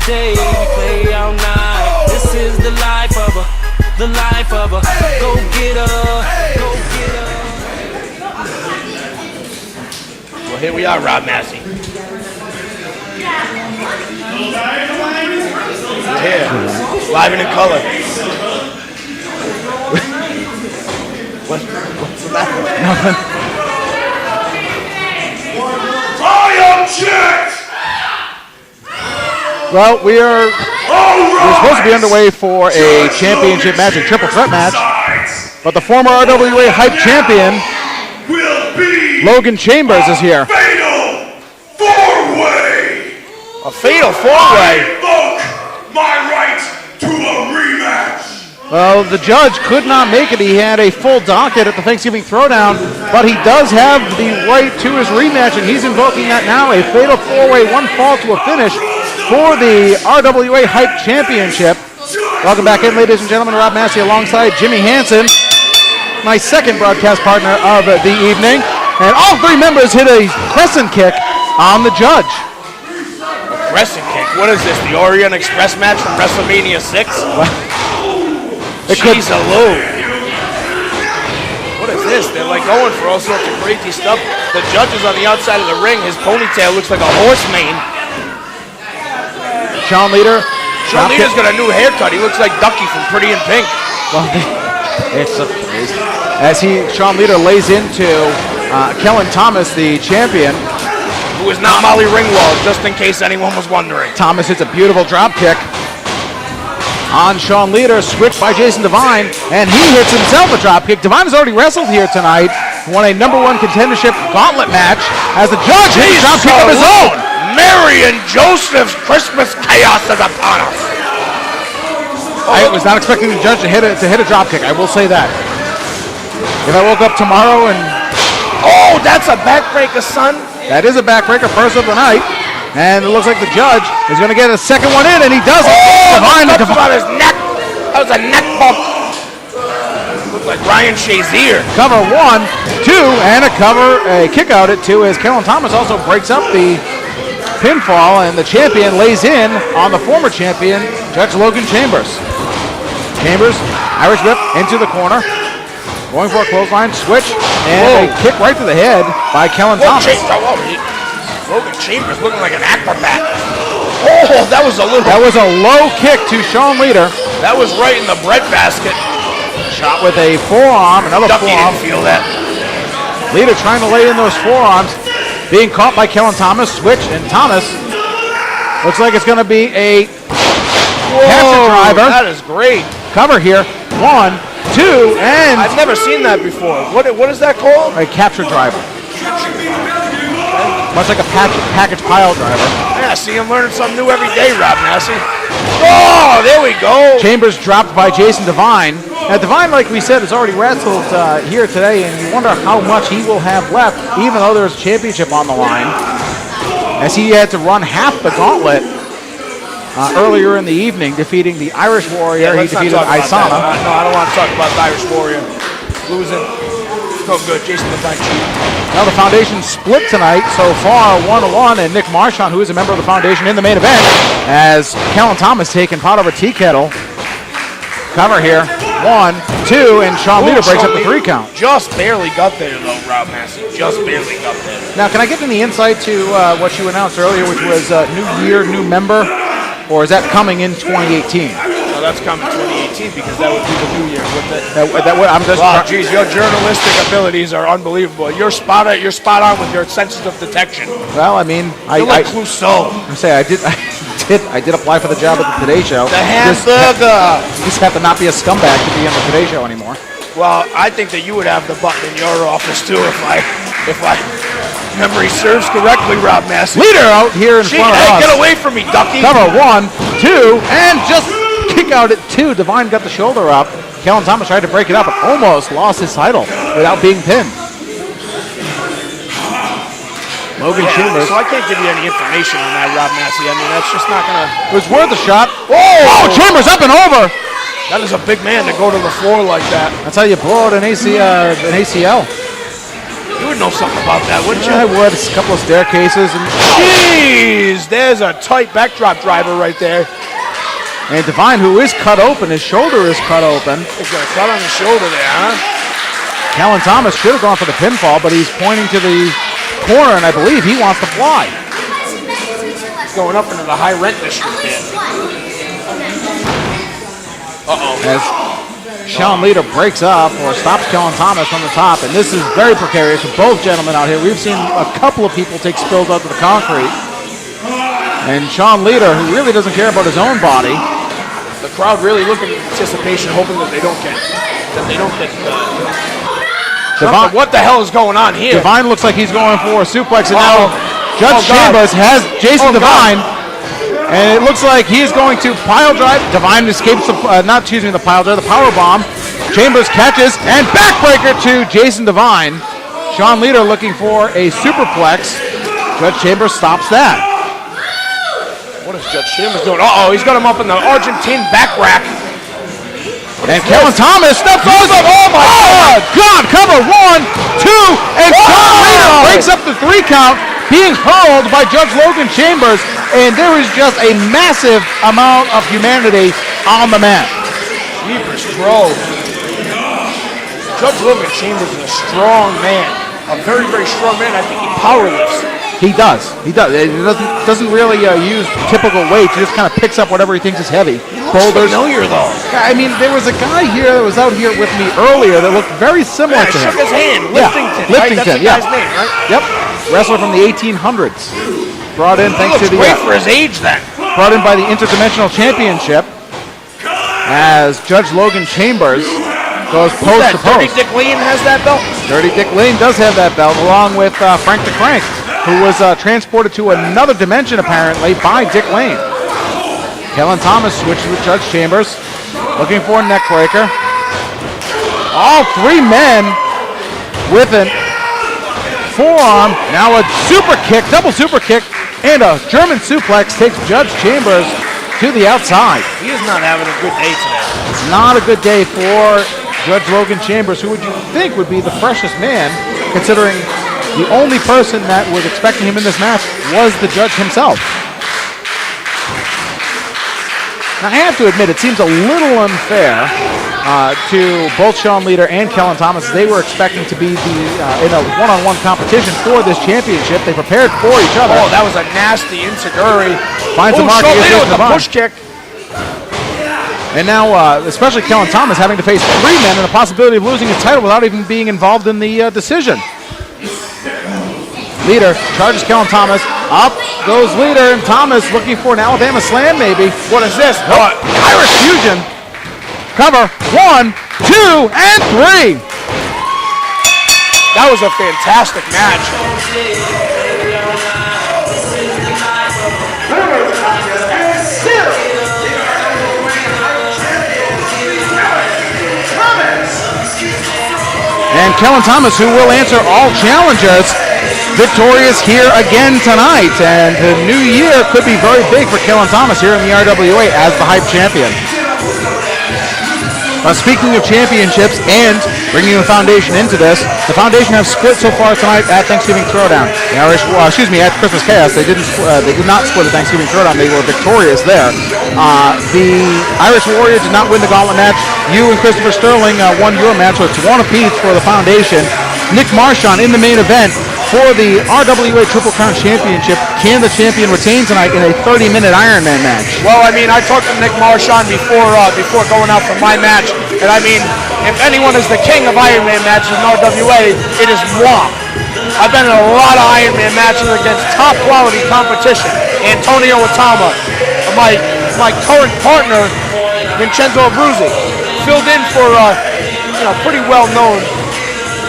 day, we play all night. This is the life of a, the life of a go-getter, go-getter. Well, here we are, Rob Massey. Here, live and in color. What's the matter? Nothing. I object! Well, we're supposed to be underway for a championship match, a triple threat match. But the former RWA hype champion, Logan Chambers, is here. Fatal four-way! A fatal four-way? Invoke my right to a rematch! Well, the judge could not make it. He had a full docket at the Thanksgiving Throwdown, but he does have the right to his rematch, and he's invoking that now. A fatal four-way, one fall to a finish for the RWA Hype Championship. Welcome back in, ladies and gentlemen. Rob Massey alongside Jimmy Hansen, my second broadcast partner of the evening. And all three members hit a crescent kick on the judge. Crescent kick? What is this, the Orient Express match from WrestleMania 6? Jeez, Lou. What is this? They're like going for all sorts of crazy stuff. The judge is on the outside of the ring. His ponytail looks like a horse mane. Sean Leader. Sean Leader's got a new haircut. He looks like Ducky from Pretty in Pink. Well, it's a crazy. As Sean Leader lays into Kellen Thomas, the champion. Who is not Molly Ringwald, just in case anyone was wondering. Thomas hits a beautiful drop kick on Sean Leader, switched by Jason Devine, and he hits himself a drop kick. Devine has already wrestled here tonight, won a #1 contendership gauntlet match as the judge hits a drop kick of his own. Mary and Joseph's Christmas chaos is upon us. I was not expecting the judge to hit a drop kick. I will say that. If I woke up tomorrow and that's a backbreaker, son. That is a backbreaker, first of the night. And it looks like the judge is going to get a second one in, and he does it. Devine about his neck. That was a neck bump. Looked like Ryan Shazier. Cover 1, 2, and a kick out at 2 as Kellen Thomas also breaks up the pinfall, and the champion lays in on the former champion, Judge Logan Chambers. Chambers, Irish whip into the corner. Going for a clothesline, switch, and a kick right to the head by Kellen Thomas. Logan Chambers looking like an acrobat. Oh, that was a low kick to Sean Leader. That was right in the breadbasket. Shot with a forearm, another Ducky forearm. didn't feel that. Leader trying to lay in those forearms. Being caught by Kellen Thomas, switch, and Thomas looks like it's going to be a capture driver. That is great. Cover here, 1, 2, and I've never seen that before. What is that called? A capture driver. Much like a package pile driver. Yeah, see, I'm learning something new every day, Rob Massey. Oh, there we go. Chambers dropped by Jason Devine. Now, Devine, like we said, has already wrestled here today, and you wonder how much he will have left, even though there's a championship on the line, as he had to run half the gauntlet earlier in the evening, defeating the Irish Warrior. He defeated Isana. No, I don't want to talk about the Irish Warrior. Losing. No good. Jason Devine cheating. Now the Foundation split tonight so far, 1-1, and Nick Marchand, who is a member of the Foundation, in the main event, as Kellen Thomas taking pot over tea kettle. Cover here, 1, 2, and Sean Leader breaks up the 3 count. Just barely got there, though, Rob Massey. Just barely got there. Now, can I get any insight to what you announced earlier, which was new year, new member, or is that coming in 2018? No, that's coming 2018 because that would be the new year. I'm just. Wow, geez, your journalistic abilities are unbelievable. You're spot on with your senses of detection. Well, I mean, You're like Clouseau. I did apply for the job at the Today Show. The hamburger. Just have to not be a scumbag to be on the Today Show anymore. Well, I think that you would have the button in your office too if I memory serves correctly, Rob Massey. Leader out here in front of us. Get away from me, Ducky. Cover 1, 2, and just kick out at 2. Devine got the shoulder up. Kellen Thomas tried to break it up, but almost lost his title without being pinned. Logan Chambers. So I can't give you any information on that, Rob Massey. I mean, that's just not going to... It was worth a shot. Oh, Chambers up and over. That is a big man to go to the floor like that. That's how you blow out an ACL. You would would know something about that, wouldn't you? I would. It's a couple of staircases. And jeez, there's a tight backdrop driver right there. And Divine, who is cut open, his shoulder is cut open. He's got a cut on the shoulder there, huh? Kellen Thomas should have gone for the pinfall, but he's pointing to the corner, and I believe he wants to fly. He's going up into the high rent district there. As Sean Leader breaks up or stops Kellen Thomas from the top, and this is very precarious for both gentlemen out here. We've seen a couple of people take spills out to the concrete. And Sean Leader, who really doesn't care about his own body. The crowd really looking in anticipation, hoping that they don't get Divine, what the hell is going on here? Divine looks like he's going for a suplex, and now Judge Chambers has Jason Divine, and it looks like he's going to pile drive. Divine escapes the pile drive, the power bomb. Chambers catches, and backbreaker to Jason Divine. Sean Leader looking for a superplex. Judge Chambers stops that. What is Judge Chambers doing? He's got him up in the Argentine back rack. And Kellen Thomas steps over. Oh my God! Cover 1, 2, and Sean Leader breaks up the 3 count, being hurled by Judge Logan Chambers, and there is just a massive amount of humanity on the mat. Jeepers, bro. Judge Logan Chambers is a strong man, a very, very strong man. I think he powerlifts. He does. He doesn't really use typical weight. He just kind of picks up whatever he thinks is heavy. Boulders. Familiar though. I mean, there was a guy here that was out here with me earlier that looked very similar to him. Shook his hand. Liftington. Yeah. Right? That's the guy's name, right? Yep. Wrestler from the 1800s. Brought in thanks to the great for his age then. Brought in by the Interdimensional Championship as Judge Logan Chambers goes post to post. Dirty Dick Lane has that belt? Dirty Dick Lane does have that belt, along with Frank the Crank, who was transported to another dimension, apparently, by Dick Lane. Kellen Thomas switches with Judge Chambers, looking for a neck breaker. All 3 men with a forearm. Now a super kick, double super kick, and a German suplex takes Judge Chambers to the outside. He is not having a good day today. It's not a good day for Judge Logan Chambers, who would you think would be the freshest man, considering the only person that was expecting him in this match was the judge himself. Now, I have to admit, it seems a little unfair to both Sean Leader and Kellen Thomas. They were expecting to be in a one-on-one competition for this championship. They prepared for each other. Oh, that was a nasty enziguri. Finds the mark Sean against Leader with the Divine. push kick. And now, especially Kellen Thomas having to face 3 men and the possibility of losing his title without even being involved in the decision. Leader charges Kellen Thomas. Up goes Leader, and Thomas looking for an Alabama slam, maybe. What is this? Irish fusion. Cover 1, 2, and 3. That was a fantastic match. And Kellen Thomas, who will answer all challenges, victorious here again tonight. And the new year could be very big for Kellen Thomas here in the RWA as the Hype Champion. Speaking of championships and bringing the Foundation into this, the Foundation have split so far tonight at Thanksgiving Throwdown. At Christmas Chaos, they did not split at Thanksgiving Throwdown. They were victorious there. The Irish Warrior did not win the gauntlet match. You and Christopher Sterling won your match, so it's 1 apiece for the Foundation. Nick Marchand in the main event for the RWA Triple Crown Championship. Can the champion retain tonight in a 30-minute Ironman match? Well, I mean, I talked to Nick Marchand before going out for my match, and I mean, if anyone is the king of Ironman matches in RWA, it is moi. I've been in a lot of Ironman matches against top quality competition. Antonio Itama, my current partner, Vincenzo Abruzzi, filled in for pretty well-known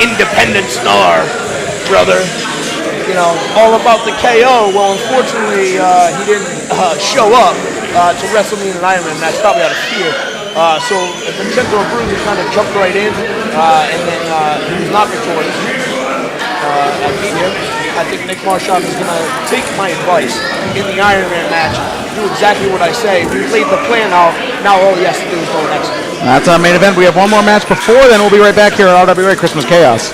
independent star, brother. All about the KO. Well, unfortunately, he didn't show up to wrestle me in an Ironman match, probably out of fear. So Vincenzo Abruzzi kind of jumped right in, and then he was not victorious. I beat him. I think Nick Marchand is going to take my advice in the Ironman match, do exactly what I say. We laid the plan out. Now all he has to do is go next. That's our main event. We have one more match before, then we'll be right back here at RWA Christmas Chaos.